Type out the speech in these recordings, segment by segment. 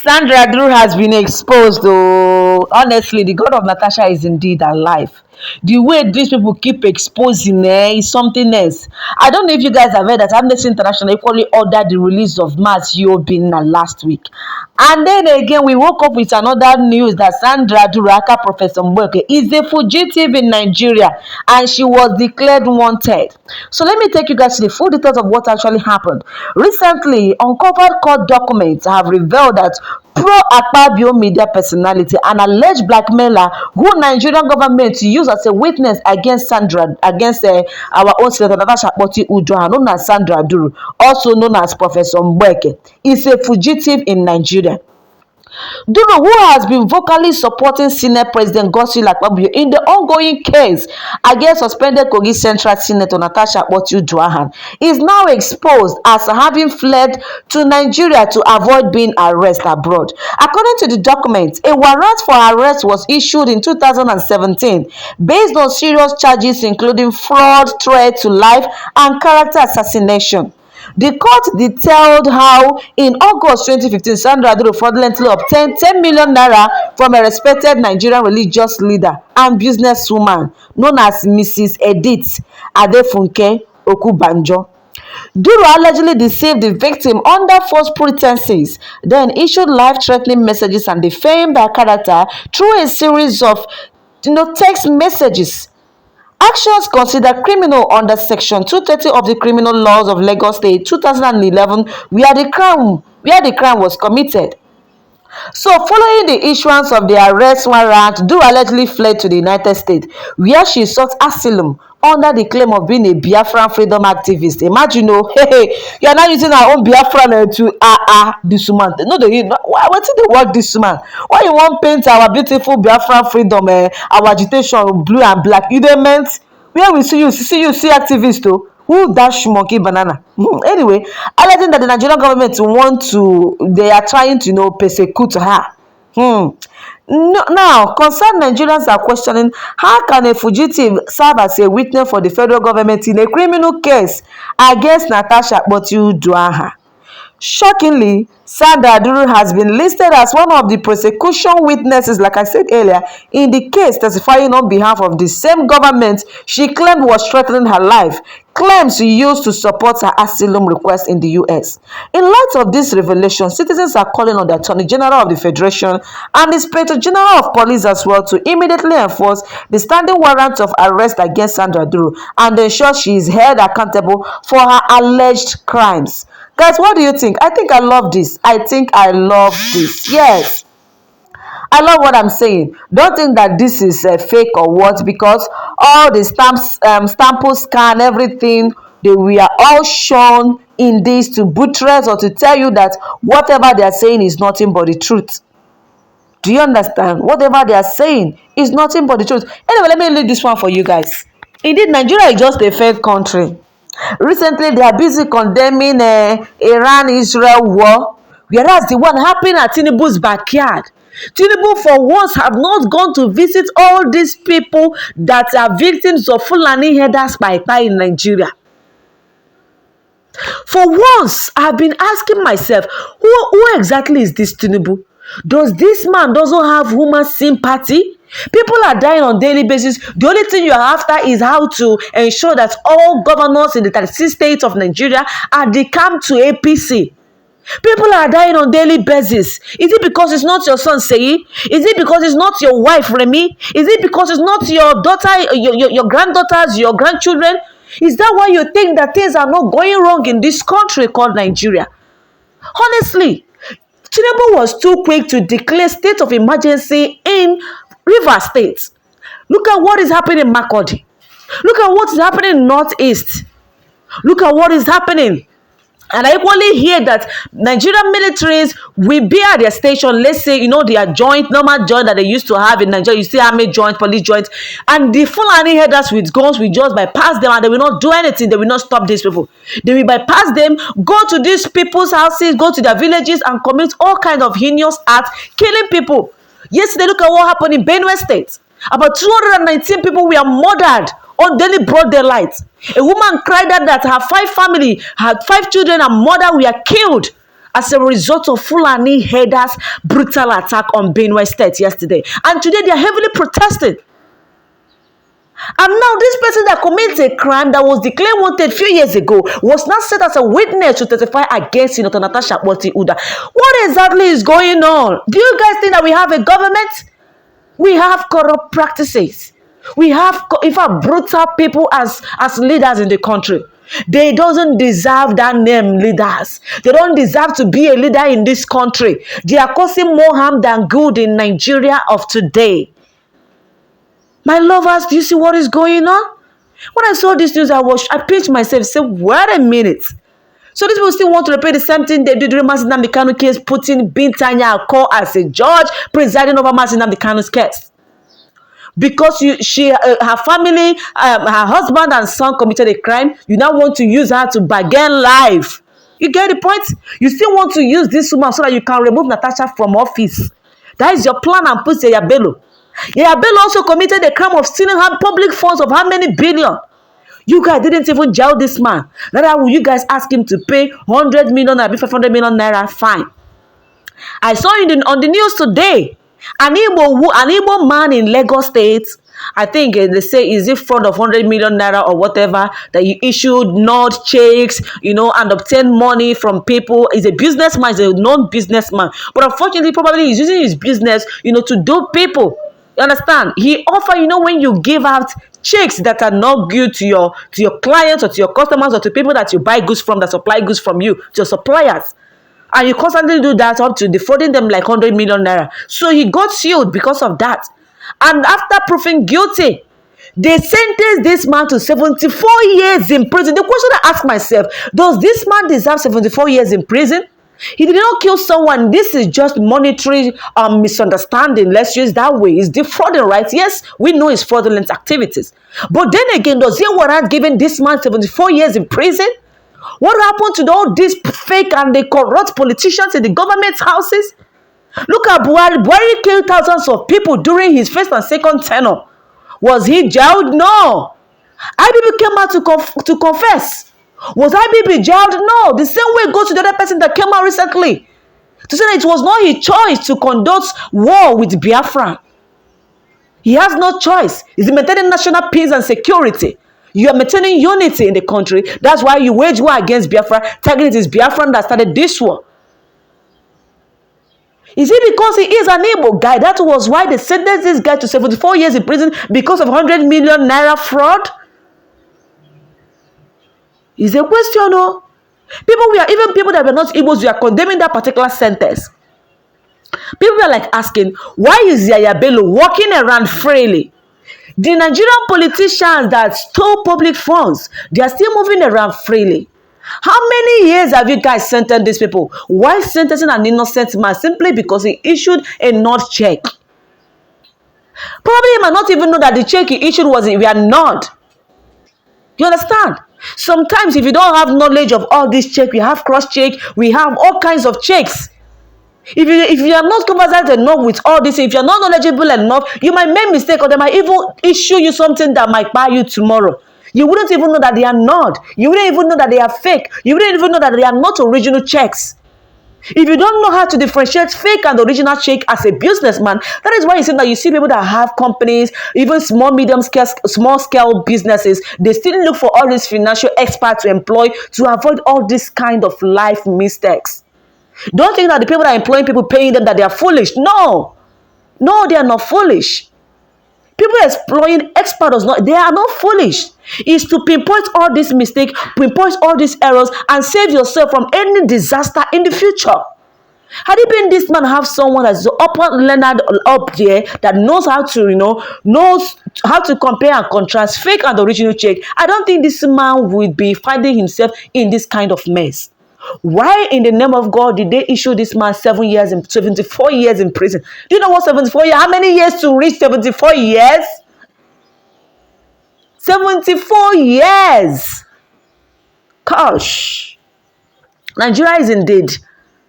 Sandra Duru has been exposed, though. Honestly, the God of Natasha is indeed alive. The way these people keep exposing is something else. I don't know if you guys have heard that Amnesty International equally ordered the release of Mas Yobina last week. And then again, we woke up with another news that Sandra Duraka, Professor Mgbeke, is a fugitive in Nigeria and she was declared wanted. So let me take you guys to the full details of what actually happened. Recently, uncovered court documents have revealed that pro-Akpabio media personality, an alleged blackmailer who Nigerian government used as a witness against our own Senator Natasha'S known as Sandra Duru, also known as Professor Mgbeke, is a fugitive in Nigeria. Duru, who has been vocally supporting Senate President Akpabio in the ongoing case against suspended Kogi Central Senator Natasha'S, is now exposed as having fled to Nigeria to avoid being arrested abroad. According to the document, a warrant for arrest was issued in 2017 based on serious charges including fraud, threat to life, and character assassination. The court detailed how, in August 2015, Sandra Duru fraudulently obtained 10 million naira from a respected Nigerian religious leader and businesswoman known as Mrs. Edith Adefunke Okubanjo. Duru allegedly deceived the victim under false pretenses, then issued life-threatening messages and defamed her character through a series of text messages. Actions considered criminal under Section 230 of the Criminal Laws of Lagos State 2011, where the crime was committed. So, following the issuance of the arrest warrant, Duru allegedly fled to the United States, where she sought asylum under the claim of being a Biafran freedom activist. Imagine, oh, hey, you are not using our own Biafran to this woman. No, why did they work this woman? Why you want paint our beautiful Biafran freedom, our agitation blue and black? You dey meant where we see see activists though. Who dash monkey banana? Anyway, alleging that the Nigerian government they are trying to persecute her. No, now, concerned Nigerians are questioning how can a fugitive serve as a witness for the federal government in a criminal case against Natasha'S Duaha. Shockingly, Sandra Duru has been listed as one of the prosecution witnesses, like I said earlier, in the case testifying on behalf of the same government she claimed was threatening her life, claims she used to support her asylum request in the US. In light of this revelation, citizens are calling on the Attorney General of the Federation and the Inspector General of Police as well to immediately enforce the standing warrant of arrest against Sandra Duru and ensure she is held accountable for her alleged crimes. Guys, what do you think? I think I love this. I think I love this. Yes. I love what I'm saying. Don't think that this is fake or what, because all the stample scan, everything, they were all shown in this to buttress or to tell you that whatever they are saying is nothing but the truth. Do you understand? Whatever they are saying is nothing but the truth. Anyway, let me read this one for you guys. Indeed, Nigeria is just a failed country. Recently, they are busy condemning Iran-Israel war, whereas the one happening at Tinubu's backyard. Tinubu, for once, have not gone to visit all these people that are victims of Fulani herders by in Nigeria. For once, I've been asking myself, who exactly is this Tinubu? Does this man doesn't have human sympathy? People are dying on a daily basis. The only thing you are after is how to ensure that all governors in the 36 states of Nigeria are decamped to APC. People are dying on a daily basis. Is it because it's not your son, Seyi? Is it because it's not your wife, Remy? Is it because it's not your daughter, your granddaughters, your grandchildren? Is that why you think that things are not going wrong in this country called Nigeria? Honestly, Tinubu was too quick to declare state of emergency in Rivers State. Look at what is happening in Makurdi. Look at what is happening in Northeast. Look at what is happening. And I equally hear that Nigerian militaries will be at their station. Let's say, their normal joint that they used to have in Nigeria. You see army joint, police joint. And the Fulani headers with guns will just bypass them and they will not do anything. They will not stop these people. They will bypass them, go to these people's houses, go to their villages and commit all kinds of heinous acts, killing people. Yesterday, look at what happened in Benue State. About 219 people were murdered on daily broad daylight. A woman cried out that her 5 children and mother were killed as a result of Fulani headers' brutal attack on Benue State yesterday. And today they are heavily protesting. And now this person that commits a crime that was declared wanted a few years ago was now set as a witness to testify against Senator Natasha Uda. What exactly is going on? Do you guys think that we have a government? We have corrupt practices. We have, in fact, brutal people as leaders in the country. They doesn't deserve that name, leaders. They don't deserve to be a leader in this country. They are causing more harm than good in Nigeria of today. My lovers, do you see what is going on? When I saw this news, I pinched myself, said, wait a minute. So these people still want to repeat the same thing they did during Mazi Nnamdi Kanu case, putting Bintanya Akol as a judge presiding over Mazi Nnamdi Kanu's case. Because her family, her husband and son committed a crime, you now want to use her to bargain life. You get the point? You still want to use this woman so that you can remove Natasha from office. That is your plan and Police Yahaya Bello. Yahaya Bello also committed a crime of stealing public funds of how many billion? You guys didn't even jail this man. Now will you guys ask him to pay 100 million naira, 500 million naira fine? I saw on the news today, an Igbo man in Lagos State, I think they say, is it fraud of 100 million naira or whatever, that he issued nod checks, and obtained money from people. He's a businessman, he's a non-businessman. But unfortunately, probably he's using his business, to dupe people. You understand? He offer, when you give out checks that are not good to your clients or to your customers or to people that you buy goods from, that supply goods from you, to your suppliers. And you constantly do that up to defrauding them like 100 million naira. So he got sued because of that. And after proving guilty, they sentenced this man to 74 years in prison. The question I ask myself, does this man deserve 74 years in prison? He did not kill someone. This is just monetary misunderstanding. Let's use that way. It's defrauding, right? Yes, we know it's fraudulent activities. But then again, does he warrant giving this man 74 years in prison? What happened to all these fake and the corrupt politicians in the government houses? Look at Buhari. Buhari killed thousands of people during his first and second tenure. Was he jailed? No. IBB came out to confess. Was IBB jailed? No. The same way goes to the other person that came out recently to say that it was not his choice to conduct war with Biafra. He has no choice. He's maintaining national peace and security. You are maintaining unity in the country. That's why you wage war against Biafra, tagging it is Biafran that started this war. Is it because he is an Igbo guy? That was why they sentenced this guy to 74 years in prison because of 100 million naira fraud? Is a question, no? Even people that were not Igbos, we are condemning that particular sentence. People are like asking, why is Yahaya Bello walking around freely? The Nigerian politicians that stole public funds, they are still moving around freely. How many years have you guys sentenced these people? Why sentencing an innocent man simply because he issued a nod check? Probably he might not even know that the check he issued was a nod. You understand? Sometimes if you don't have knowledge of all these checks, we have cross check, we have all kinds of checks. If you are not conversant enough with all this, if you are not knowledgeable enough, you might make mistake or they might even issue you something that might buy you tomorrow. You wouldn't even know that they are not. You wouldn't even know that they are fake. You wouldn't even know that they are not original checks. If you don't know how to differentiate fake and original check as a businessman, that is why you see that you see people that have companies, even small scale businesses, they still look for all these financial experts to employ to avoid all this kind of life mistakes. Don't think that the people that are employing people, paying them, that they are foolish. No, they are not foolish. People employing experts, they are not foolish. It's to pinpoint all these mistakes, pinpoint all these errors, and save yourself from any disaster in the future. Had it been this man have someone that's upper learned up there that knows how to, knows how to compare and contrast fake and original check, I don't think this man would be finding himself in this kind of mess. Why in the name of God did they issue this man 74 years in prison? Do you know what 74 years? How many years to reach 74 years? 74 years. Gosh. Nigeria is indeed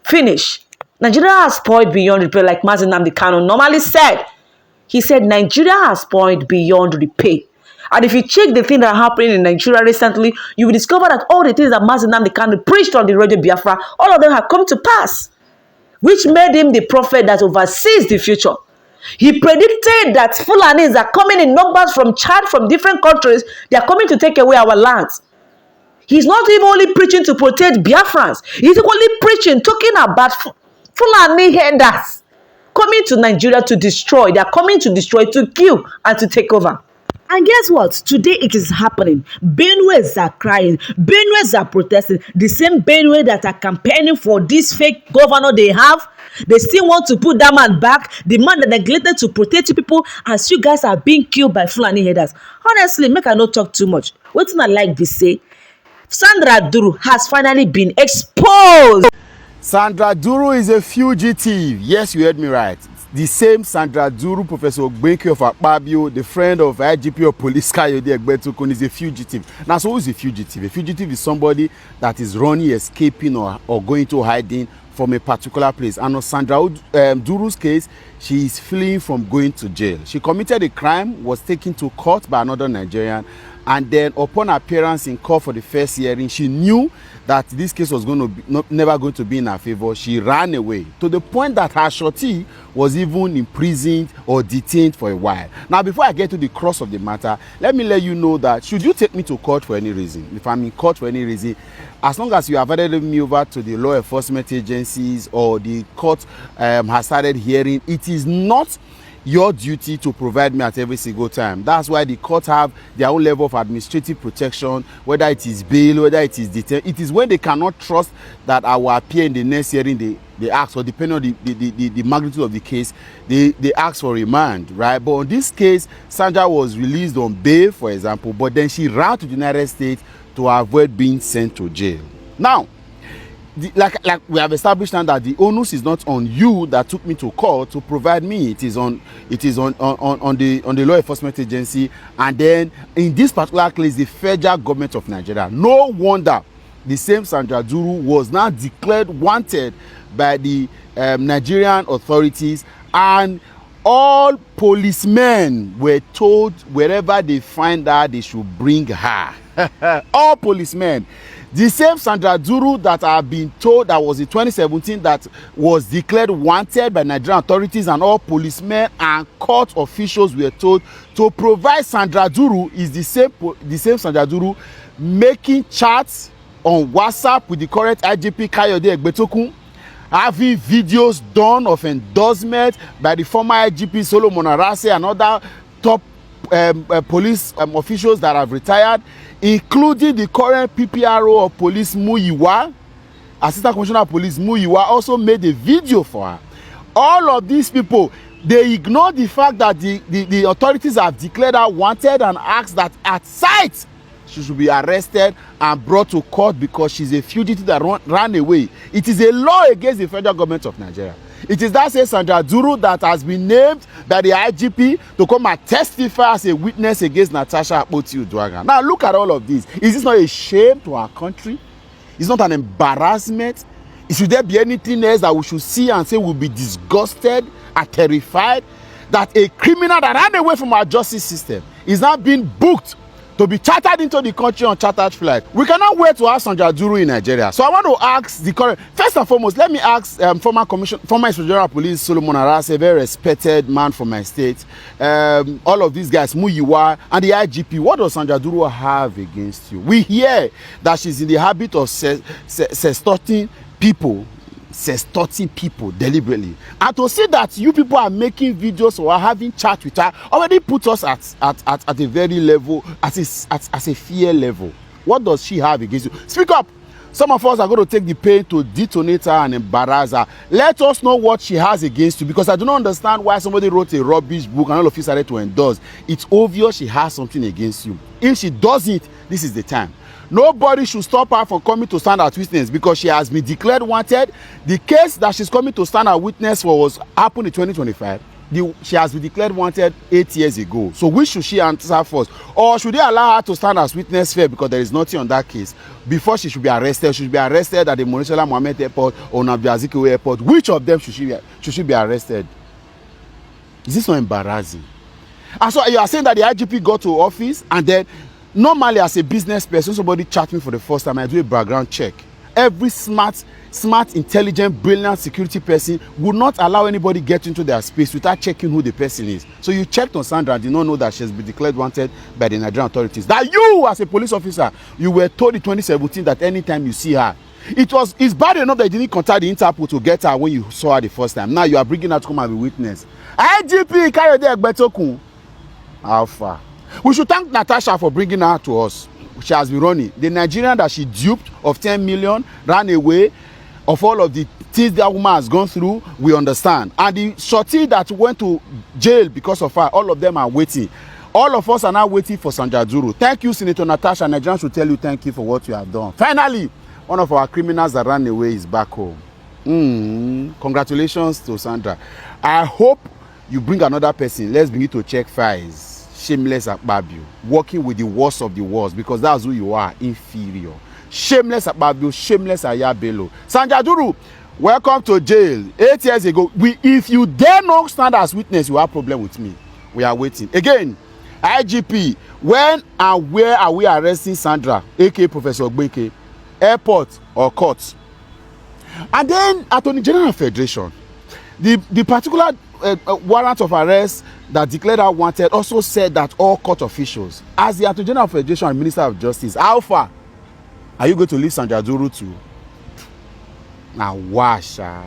finished. Nigeria has spoiled beyond repair, like Mazi Nnamdi Kanu normally said. He said Nigeria has spoiled beyond repair. And if you check the thing that happened in Nigeria recently, you will discover that all the things that Mazi Nnamdi Kanu preached on the Radio Biafra, all of them have come to pass, which made him the prophet that oversees the future. He predicted that Fulanis are coming in numbers from Chad, from different countries. They are coming to take away our lands. He's not even only preaching to protect Biafrans. He's only preaching, talking about Fulani herders coming to Nigeria to destroy. They are coming to destroy, to kill, and to take over. And guess what? Today it is happening. Benues are crying. Benues are protesting. The same Benue that are campaigning for this fake governor they have. They still want to put that man back. The man that neglected to protect people, as you guys are being killed by Fulani herders. Honestly, make I not talk too much. What I like to say, Sandra Duru has finally been exposed. Sandra Duru is a fugitive. Yes, you heard me right. The same Sandra Duru, Professor Mgbeke of Akpabio, the friend of IGP of Police Yahaya Bello, is a fugitive. Now, so who is a fugitive? A fugitive is somebody that is running, escaping, or going to hiding from a particular place. And on Sandra Duru's case, she is fleeing from going to jail. She committed a crime, was taken to court by another Nigerian, and then upon appearance in court for the first hearing, she knew that this case was going to be never going to be in her favor. She ran away to the point that her shorty was even imprisoned or detained for a while. Now, before I get to the crux of the matter, let me let you know that should you take me to court for any reason, if I'm in court for any reason, as long as you have handed me over to the law enforcement agencies or the court has started hearing, it is not your duty to provide me at every single time. That's why the court have their own level of administrative protection, whether it is bail, whether it is detention. It is when they cannot trust that I will appear in the next hearing, they ask, or depending on the magnitude of the case, they ask for remand, right? But in this case, Sandra was released on bail, for example, but then she ran to the United States to avoid being sent to jail. Now, like we have established now that the onus is not on you that took me to court to provide me. It is on the law enforcement agency, and then in this particular case, the federal government of Nigeria. No wonder the same Sandra Duru was now declared wanted by the Nigerian authorities, and all policemen were told wherever they find her, they should bring her. All policemen. The same Sandra Duru that have been told, that was in 2017, that was declared wanted by Nigerian authorities, and all policemen and court officials were told to provide Sandra Duru, is the same Sandra Duru making chats on WhatsApp with the current IGP Kayode Egbetokun, having videos done of endorsement by the former IGP Solomon Arase and other top police officials that have retired, including the current PPRO of police Muyiwa, Assistant Commissioner of Police Muyiwa, also made a video for her. All of these people, they ignore the fact that the authorities have declared her wanted and asked that at sight she should be arrested and brought to court because she's a fugitive that ran away. It is a law against the federal government of Nigeria. It is that same Sandra Duru that has been named by the IGP to come and testify as a witness against Natasha'S. Now look at all of this. Is this not a shame to our country? It's not an embarrassment? Should there be anything else that we should see and say we'll be disgusted and terrified that a criminal that ran away from our justice system is now being booked to be chartered into the country on chartered flight? We cannot wait to have Sandra Duru in Nigeria. So I want to ask the current, first and foremost, let me ask former Inspector General of Police Solomon Arase, a very respected man from my state, all of these guys, Muyiwa and the IGP, what does Sandra Duru have against you? We hear that she's in the habit of sextorting people deliberately, and to see that you people are making videos or are having chat with her already put us at a very level, at a fear level. What does she have against you? Speak up. Some of us are going to take the pain to detonate her and embarrass her. Let us know what she has against you, because I do not understand why somebody wrote a rubbish book and all of you started to endorse. It's obvious she has something against you. If she doesn't, this is the time. Nobody should stop her from coming to stand as witness because she has been declared wanted. The case that she's coming to stand as witness for was happened in 2025. She has been declared wanted 8 years ago. So which should she answer first? Or should they allow her to stand as witness fair because there is nothing on that case before she should be arrested? She should be arrested at the Monishala Mohammed Airport or Nnamdi Azikiwe Airport. Which of them should she be arrested? Is this not embarrassing? And so you are saying that the IGP got to office, and then normally as a business person, somebody chat me for the first time, I do a background check. Every smart, intelligent, brilliant security person would not allow anybody get into their space without checking who the person is. So you checked on Sandra and did not know that she has been declared wanted by the Nigerian authorities. That you, as a police officer, you were told in 2017 that anytime you see her, it's bad enough that you didn't contact the Interpol to get her when you saw her the first time. Now you are bringing her to come and be witness. IGP Kayode Egbetokun. Alpha. We should thank Natasha for bringing her to us. She has been running. The Nigerian that she duped of 10 million, ran away, of all of the things that woman has gone through, we understand. And the shorty that went to jail because of her, all of them are waiting. All of us are now waiting for Sandra Duru. Thank you, Senator Natasha. Nigerians should tell you thank you for what you have done. Finally, one of our criminals that ran away is back home. Congratulations to Sandra. I hope you bring another person. Let's begin to check files. Shameless Akpabio, working with the worst of the worst, because that's who you are, inferior. Shameless Akpabio, shameless Yahaya Bello. Sandra Duru, welcome to jail. 8 years ago, if you dare not stand as witness, you have problem with me. We are waiting. Again, IGP, when and where are we arresting Sandra, aka Professor Mgbeke? Airport or court? And then Attorney General Federation, the particular warrant of arrest that declared her wanted also said that all court officials, as the Attorney General Federation and Minister of Justice, how far are you going to leave Sandra Duru to? Now washa.